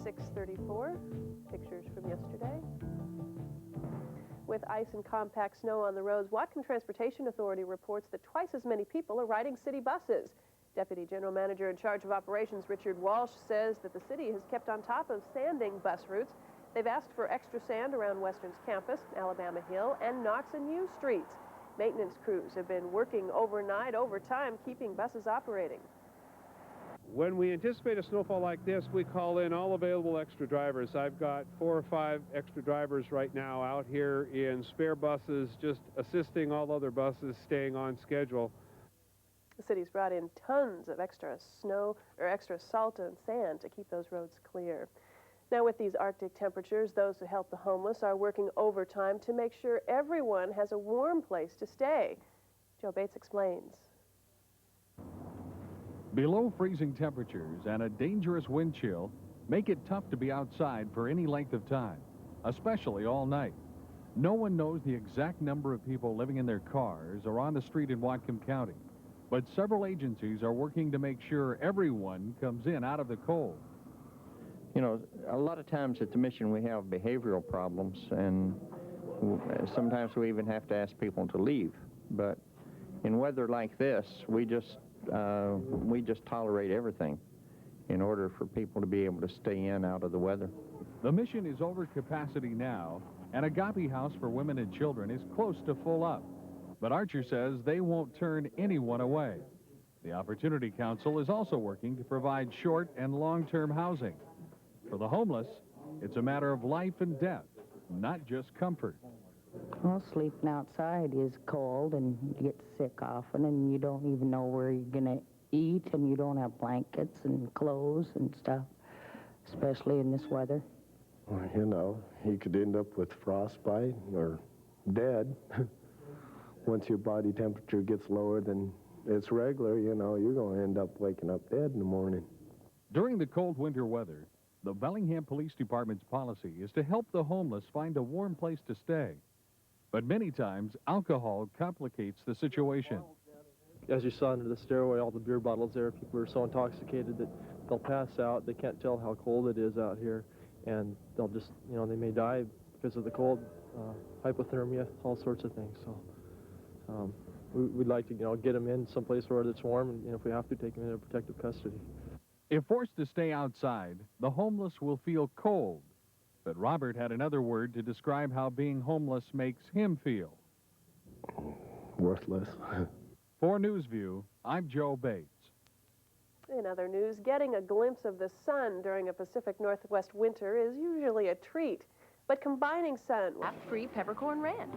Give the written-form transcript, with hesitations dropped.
6:34. Pictures from yesterday. With ice and compact snow on the roads, Whatcom Transportation Authority reports that twice as many people are riding city buses. Deputy General Manager in charge of operations Richard Walsh says that the city has kept on top of sanding bus routes. They've asked for extra sand around Western's campus, Alabama Hill, and Knox and U streets. Maintenance crews have been working overnight, overtime, keeping buses operating. When we anticipate a snowfall like this, we call in all available extra drivers. I've got 4 or 5 extra drivers right now out here in spare buses, just assisting all other buses staying on schedule. The city's brought in tons of extra snow or extra salt and sand to keep those roads clear. Now, with these Arctic temperatures, those who help the homeless are working overtime to make sure everyone has a warm place to stay. Joe Bates explains. Below freezing temperatures and a dangerous wind chill make it tough to be outside for any length of time, especially all night. No one knows the exact number of people living in their cars or on the street in Whatcom County, but several agencies are working to make sure everyone comes in out of the cold. You know, a lot of times at the mission we have behavioral problems, and sometimes we even have to ask people to leave. But in weather like this, we just tolerate everything in order for people to be able to stay in out of the weather. The mission is over capacity now, and Agape House for Women and Children is close to full up. But Archer says they won't turn anyone away. The Opportunity Council is also working to provide short and long-term housing. For the homeless, it's a matter of life and death, not just comfort. Well, sleeping outside is cold, and you get sick often, and you don't even know where you're going to eat, and you don't have blankets and clothes and stuff, especially in this weather. Well, you know, you could end up with frostbite or dead. Once your body temperature gets lower than it's regular, you know, you're going to end up waking up dead in the morning. During the cold winter weather, the Bellingham Police Department's policy is to help the homeless find a warm place to stay. But many times, alcohol complicates the situation. As you saw under the stairway, all the beer bottles there, people are so intoxicated that they'll pass out. They can't tell how cold it is out here, and they'll just, you know, they may die because of the cold, hypothermia, all sorts of things. So we'd like to, you know, get them in someplace where it's warm, and, you know, if we have to, take them into protective custody. If forced to stay outside, the homeless will feel cold. But Robert had another word to describe how being homeless makes him feel. Worthless. For NewsView, I'm Joe Bates. In other news, getting a glimpse of the sun during a Pacific Northwest winter is usually a treat. But combining sun with free peppercorn red.